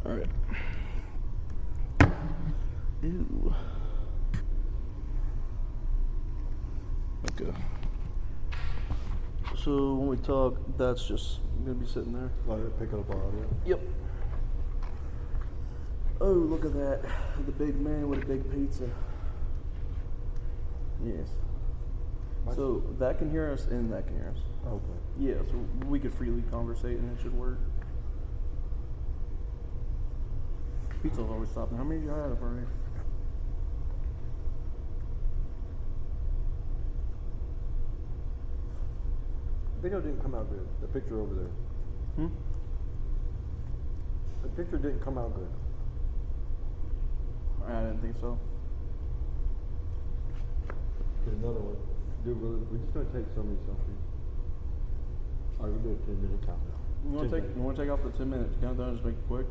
Alright. Ew. Okay. So when we talk, that's just gonna be sitting there. Let it pick up our audio. Yep. Oh, look at that. The big man with a big pizza. Yes. So that can hear us and that can hear us. Okay. Yeah, so we could freely conversate and it should work. Pizza's always stopping. How many did you have already? The video didn't come out good. The picture over there. The picture didn't come out good. I didn't think so. There's another one. Dude, we're just gonna take some of these selfies. Alright, we'll do a 10-minute countdown. You wanna take off the 10 minutes countdown and just make it quick?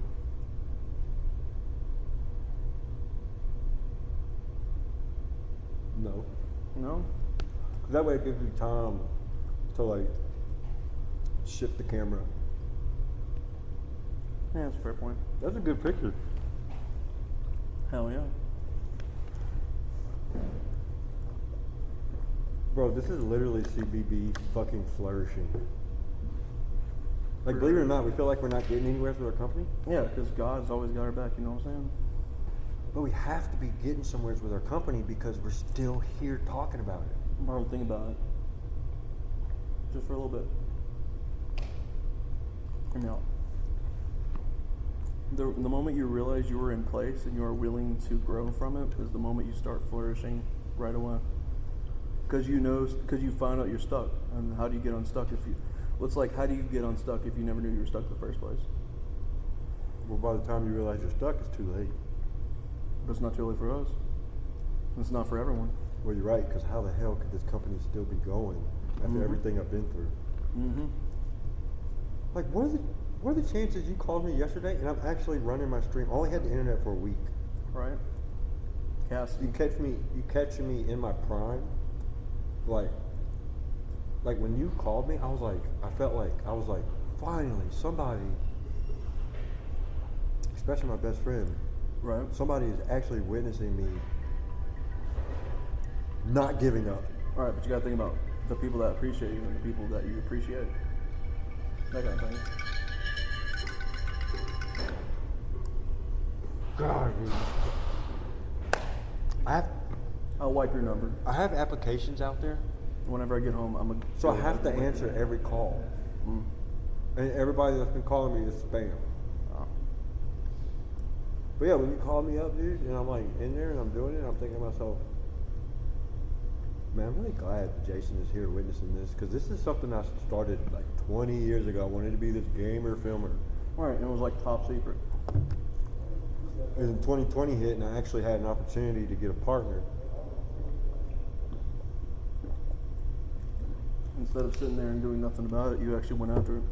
No. No? That way it gives you time to like shift the camera. Yeah, that's a fair point. That's a good picture. Hell yeah. Bro, this is literally CBB fucking flourishing. Like, believe it or not, we feel like we're not getting anywhere with our company. Yeah, because God's always got our back, you know what I'm saying? But we have to be getting somewhere with our company because we're still here talking about it. Bro, think about it. Just for a little bit. Hear me out. The moment you realize you were in place and you are willing to grow from it is the moment you start flourishing right away. Because you find out you're stuck. And how do you get unstuck how do you get unstuck if you never knew you were stuck in the first place? Well, by the time you realize you're stuck, it's too late. But it's not too late for us. It's not for everyone. Well, you're right, because how the hell could this company still be going after everything I've been through? Mm-hmm. Like, what are the chances you called me yesterday and I'm actually running my stream? I only had the internet for a week. Right. Cass. You catching me in my prime? Like when you called me, I felt like finally somebody, especially my best friend, right? Somebody is actually witnessing me not giving up. All right, but you gotta think about the people that appreciate you and the people that you appreciate. That kind of thing. God, dude. I'll wipe your number. I have applications out there. Whenever I get home, So I have to answer every call. And everybody that's been calling me is spam. Oh. But yeah, when you call me up, dude, and I'm like in there and I'm doing it, I'm thinking to myself, man, I'm really glad Jacen is here witnessing this, because this is something I started like 20 years ago. I wanted to be this gamer filmer. Right, and it was like top secret. And then 2020 hit and I actually had an opportunity to get a partner. Instead of sitting there and doing nothing about it, you actually went after it.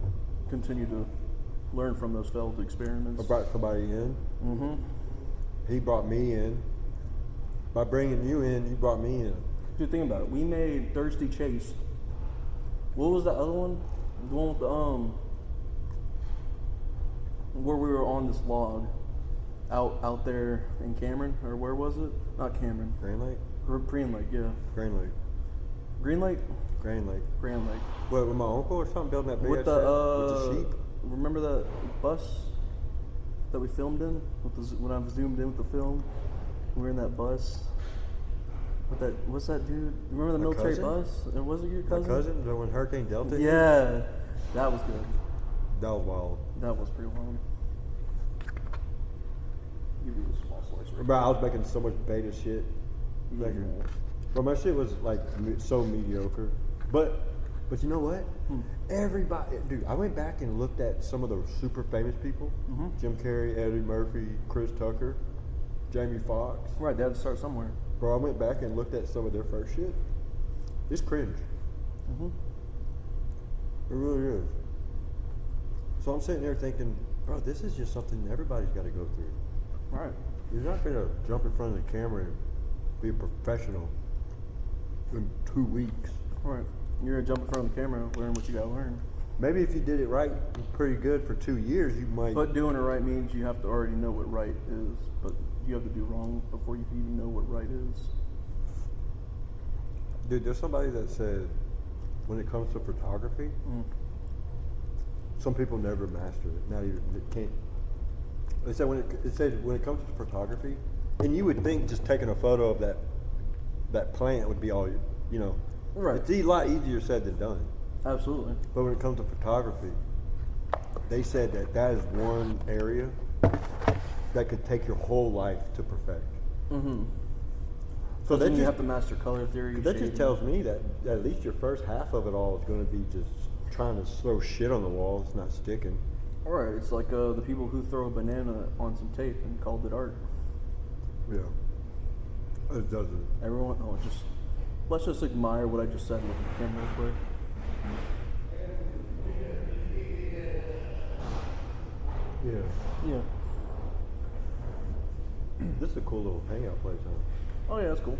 Continue to learn from those failed experiments. I brought somebody in. Mm-hmm. He brought me in. By bringing you in, you brought me in. Dude, think about it. We made Thirsty Chase. What was the other one? The one with the where we were on this log, out there in Cameron, or where was it? Not Cameron. Grand Lake. Green Lake, yeah. Grand Lake. Green Lake. Grand Lake. Grand Lake. What, with my uncle or something building that big With ass shed? With the sheep? Remember that bus that we filmed in? When I zoomed in with the film, we were in that bus. What's that dude? Remember the military bus? And was it your cousin? My cousin? The one Hurricane Delta? Yeah, that was good. That was wild. That was pretty wild. Give you a small slice right Bro, I was making so much beta shit. Bro, my shit was like so mediocre. But you know what? Everybody, dude, I went back and looked at some of those super famous people. Jim Carrey, Eddie Murphy, Chris Tucker, Jamie Foxx. Right, they had to start somewhere. Bro, I went back and looked at some of their first shit. It's cringe. It really is. So I'm sitting there thinking, bro, this is just something everybody's got to go through. Right. You're not going to jump in front of the camera and be a professional in 2 weeks. Right. You're going to jump in front of the camera and learn what you got to learn. Maybe if you did it right, pretty good for 2 years, you might. But doing it right means you have to already know what right is, but you have to do wrong before you can even know what right is. Dude, there's somebody that said when it comes to photography, some people never master it. Not even they can't. They said when it comes to photography, and you would think just taking a photo of that plant would be all you know. Right. It's a lot easier said than done. Absolutely. But when it comes to photography, they said that is one area that could take your whole life to perfect. Mm-hmm. So then you have to master color theory. That just tells me that at least your first half of it all is going to be just trying to throw shit on the wall. It's not sticking. All right. It's like the people who throw a banana on some tape and called it art. Yeah. It doesn't. Everyone, let's just admire what I just said with the camera real quick. Yeah. Yeah. This is a cool little hangout place, huh? Oh yeah, that's cool.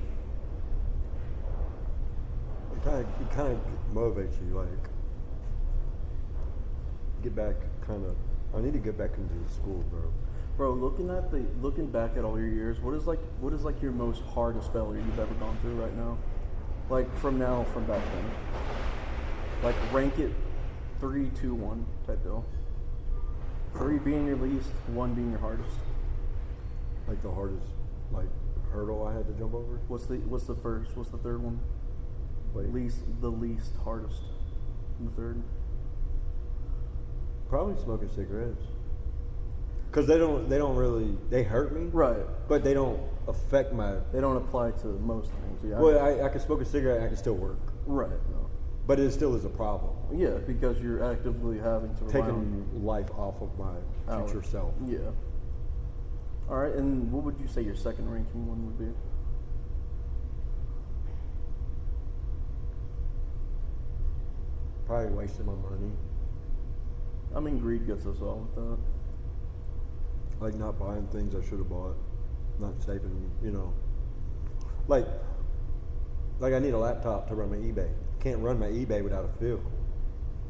It kind of motivates you, like get back. I need to get back into the school, bro. Bro, looking back at all your years, what is like your most hardest failure you've ever gone through right now? Like from back then. Like rank it 3, 2, 1 type deal. 3 being your least, 1 being your hardest. Like the hardest hurdle I had to jump over? What's the first? What's the third one? Like, The least hardest. And the third? Probably smoking cigarettes. Cause they hurt me. Right. But they don't affect They don't apply to most things. Yeah. Well, I can smoke a cigarette and I can still work. Right. No. But it still is a problem. Yeah, because you're actively having to taking life off of my future self. Yeah. All right, and what would you say your second ranking one would be? Probably wasting my money. I mean, greed gets us all with that. Like not buying things I should have bought, not saving, Like I need a laptop to run my eBay. Can't run my eBay without a vehicle.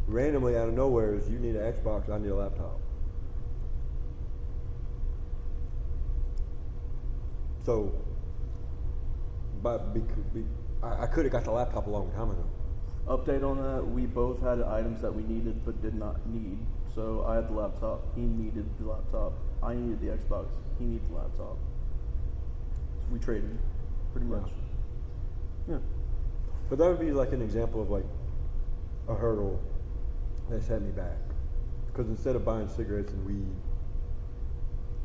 Randomly out of nowhere, you need an Xbox, I need a laptop. So, I could have got the laptop a long time ago. Update on that, we both had items that we needed but did not need. So I had the laptop, he needed the laptop. I needed the Xbox, he needed the laptop. So we traded, pretty much. Yeah. But that would be like an example of like a hurdle that set me back. Because instead of buying cigarettes and weed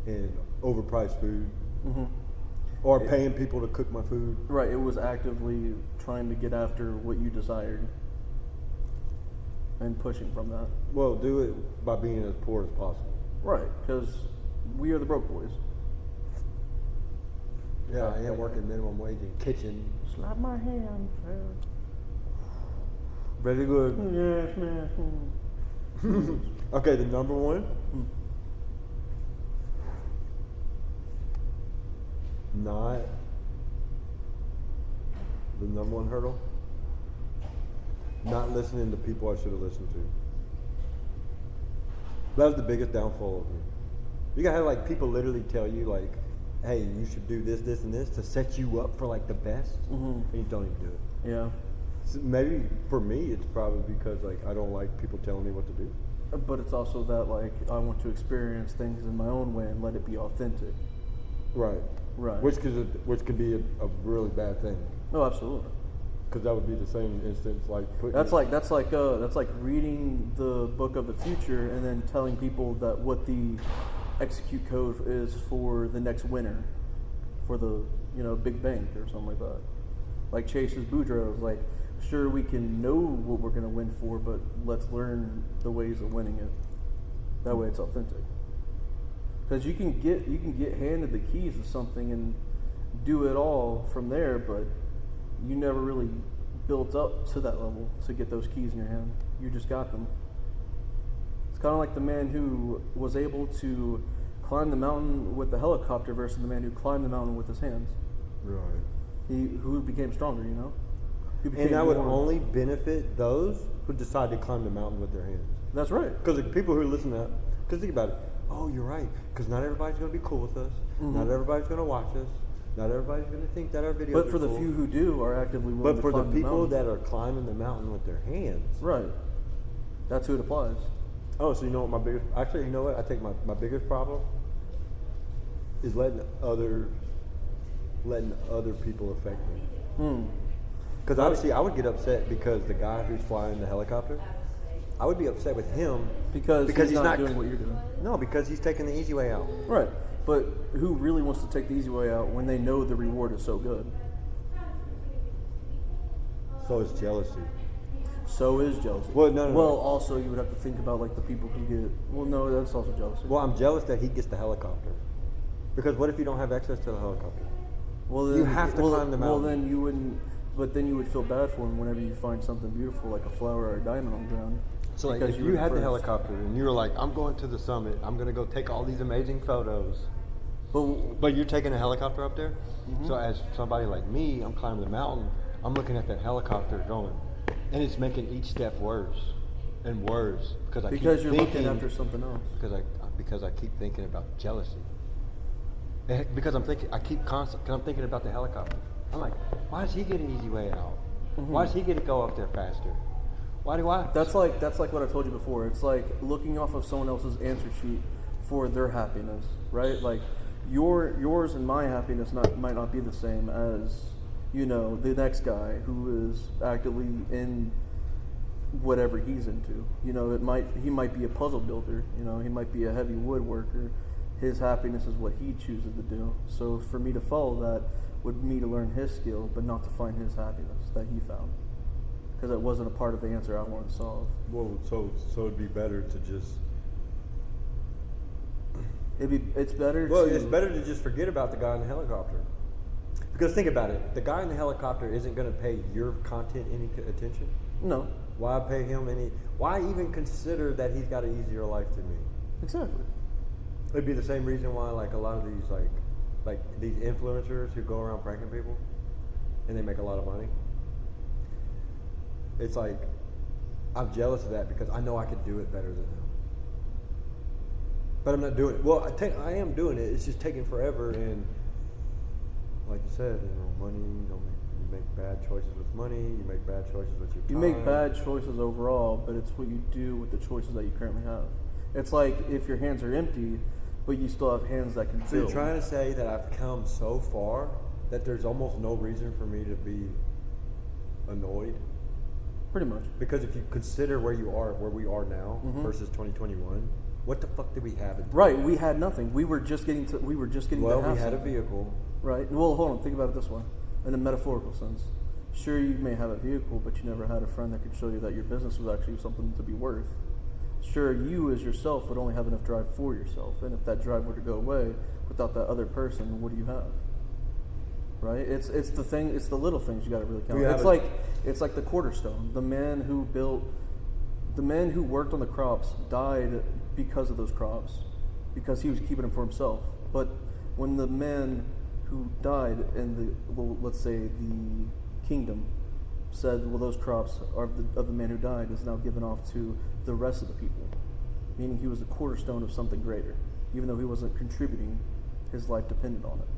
and overpriced food, or paying people to cook my food. Right, it was actively trying to get after what you desired and pushing from that. Well, do it by being as poor as possible. Right, because we are the broke boys. Yeah, I am working minimum wage in kitchen. Slap my hand. Very good. Yes, man. Okay, the number one. Not the number one hurdle. Not listening to people I should have listened to. That was the biggest downfall of me. You gotta have like people literally tell you like, hey, you should do this, this, and this to set you up for like the best, and you don't even do it. Yeah. So maybe for me, it's probably because like I don't like people telling me what to do. But it's also that like I want to experience things in my own way and let it be authentic. Right. Right. Which can be a really bad thing. No, absolutely. Because that would be the same instance like putting. That's like reading the book of the future and then telling people that what the execute code is for the next winner, for the big bank or something like that. Like Chase's Boudreaux is like, sure we can know what we're gonna win for, but let's learn the ways of winning it. That way it's authentic. Because you can get handed the keys to something and do it all from there, but you never really built up to that level to get those keys in your hand. You just got them. It's kind of like the man who was able to climb the mountain with the helicopter versus the man who climbed the mountain with his hands. Right. Who became stronger, who became And that would more- only benefit those who decide to climb the mountain with their hands. That's right. Because the people who listen to that, because think about it. Oh, you're right. Because not everybody's going to be cool with us. Not everybody's going to watch us. Not everybody's going to think that our videos But are for the cool. few who do, are actively willing But to for the climb people mountain. that are climbing the mountain with their hands. Right. That's who it applies. Oh, so you know what my biggest... Actually, you know what? I think my biggest problem is letting other people affect me. Because obviously I would get upset because the guy who's flying the helicopter, I would be upset with him Because he's not doing what you're doing. No, because he's taking the easy way out. Right. But who really wants to take the easy way out when they know the reward is so good? So it's jealousy. So is jealousy. Well, no. Well, also you would have to think about like the people who get. Well, no, that's also jealousy. Well, I'm jealous that he gets the helicopter. Because what if you don't have access to the helicopter? Well, then, You have to climb the Well, mountain. then you wouldn't. But then you would feel bad for him whenever you find something beautiful like a flower or a diamond on the ground. So like, Because if were you had the first. helicopter and you were like, I'm going to the summit, I'm going to go take all these amazing photos. But you're taking a helicopter up there? So as somebody like me, I'm climbing the mountain, I'm looking at that helicopter going, and it's making each step worse and worse because Because you're looking after something else. because I keep thinking about jealousy. Because I'm thinking about the helicopter. I'm like, why does he get an easy way out? Why does he get to go up there faster? Why do I? That's like what I told you before. It's like looking off of someone else's answer sheet for their happiness, right? Like yours and my happiness might not be the same as the next guy who is actively in whatever he's into. He might be a puzzle builder. He might be a heavy woodworker. His happiness is what he chooses to do. So for me to follow that would be to learn his skill, but not to find his happiness that he found, because it wasn't a part of the answer I wanted to solve. Well, so it'd be better to just. It's better. Well, it's better to just forget about the guy in the helicopter. Because think about it, the guy in the helicopter isn't going to pay your content any attention. No. Why pay him any? Why even consider that he's got an easier life than me? Exactly. It'd be the same reason why, like a lot of these, like these influencers who go around pranking people, and they make a lot of money. It's like I'm jealous of that because I know I could do it better than them. But I'm not doing it. Well, I am doing it. It's just taking forever, and like you said, money. You make bad choices with money. You make bad choices with your time. You make bad choices overall, but it's what you do with the choices that you currently have. It's like if your hands are empty, but you still have hands that can So fill. you're trying to say that I've come so far that there's almost no reason for me to be annoyed? Pretty much. Because if you consider where we are now versus 2021, what the fuck did we have? Right. We had nothing. We were just getting to. We were just getting. Well, to have we had a something. vehicle. Right. Well, hold on. Think about it this way, in a metaphorical sense. Sure, you may have a vehicle, but you never had a friend that could show you that your business was actually something to be worth. Sure, you as yourself would only have enough drive for yourself, and if that drive were to go away without that other person, what do you have? Right? It's the thing. It's the little things you got to really count. It's like the Quarterstone. The man who worked on the crops died because of those crops, because he was keeping them for himself. But when the man who died in let's say the kingdom said, well, those crops are of the man who died is now given off to the rest of the people, meaning he was the cornerstone of something greater, even though he wasn't contributing, his life depended on it.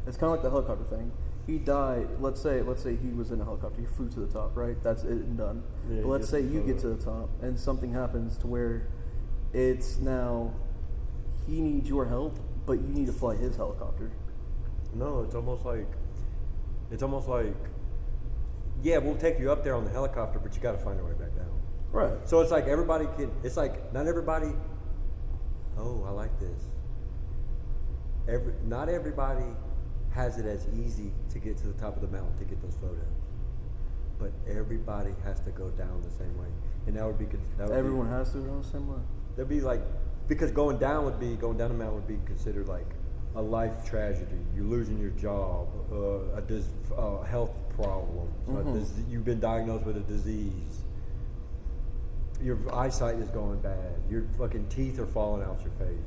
It's kind of like the helicopter thing. He died. Let's say he was in a helicopter. He flew to the top, right? That's it and done. Yeah, but let's say you get to the top and something happens to where it's now he needs your help, but you need to fly his helicopter. No, it's almost like, yeah, we'll take you up there on the helicopter, but you got to find a way back down. Right. So it's like not everybody. Oh, I like this. Not everybody has it as easy to get to the top of the mountain to get those photos, but everybody has to go down the same way, and Everyone has to go the same way. That'd be like, because going down the mountain would be considered like a life tragedy. You're losing your job, a health problem. You've been diagnosed with a disease. Your eyesight is going bad. Your fucking teeth are falling out your face.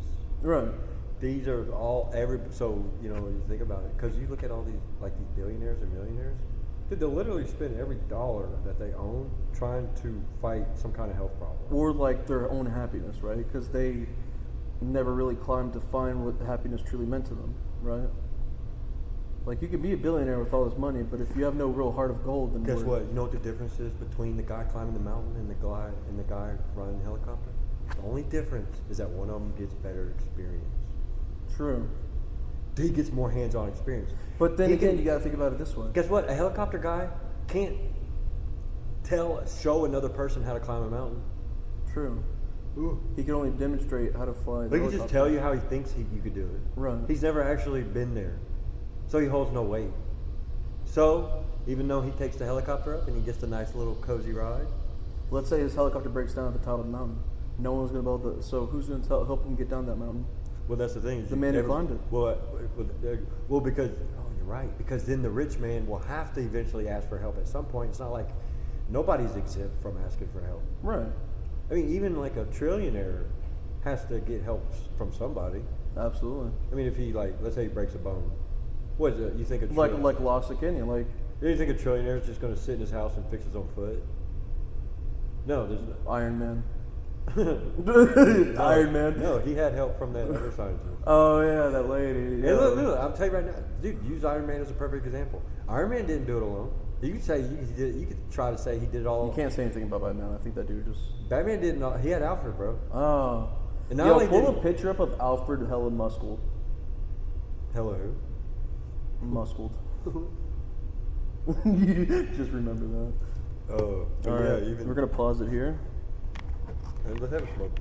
Right. These are you think about it, because you look at all these, like these billionaires and millionaires, Dude, they'll literally spend every dollar that they own trying to fight some kind of health problem. Or like their own happiness, right? Because they never really climbed to find what happiness truly meant to them, right? Like you can be a billionaire with all this money, but if you have no real heart of gold, then Guess what? You know what the difference is between the guy climbing the mountain and the guy flying the helicopter? The only difference is that one of them gets better experience. True. He gets more hands-on experience. But then again, you got to think about it this way. Guess what? A helicopter guy can't show another person how to climb a mountain. True. Ooh. He can only demonstrate how to fly. But he can just tell you how he thinks you could do it. Right. He's never actually been there. So he holds no weight. So, even though he takes the helicopter up and he gets a nice little cozy ride. Let's say his helicopter breaks down at the top of the mountain. No one's going to be able to. So who's going to help him get down that mountain? Well, that's the thing. The man who climbed it. Well, because you're right. Because then the rich man will have to eventually ask for help at some point. It's not like nobody's exempt from asking for help. Right. I mean, even like a trillionaire has to get help from somebody. Absolutely. I mean, if he let's say he breaks a bone, what is it? You think like lost a kidney, like you think a trillionaire is just going to sit in his house and fix his own foot? No, there's no. Iron Man. Iron Man. No, he had help from that other scientist. Oh yeah, that lady. Yeah. Hey, look, I'll tell you right now, dude. Use Iron Man as a perfect example. Iron Man didn't do it alone. You could say you could try to say he did it all. You can't say anything about Batman. I think that dude just. Batman didn't. He had Alfred, bro. Oh. And Yo, pull a picture up of Alfred hella muscled. Hella who? Muscled. Just remember that. Oh, All right. Yeah, We're gonna pause it here. And let's have a smoke.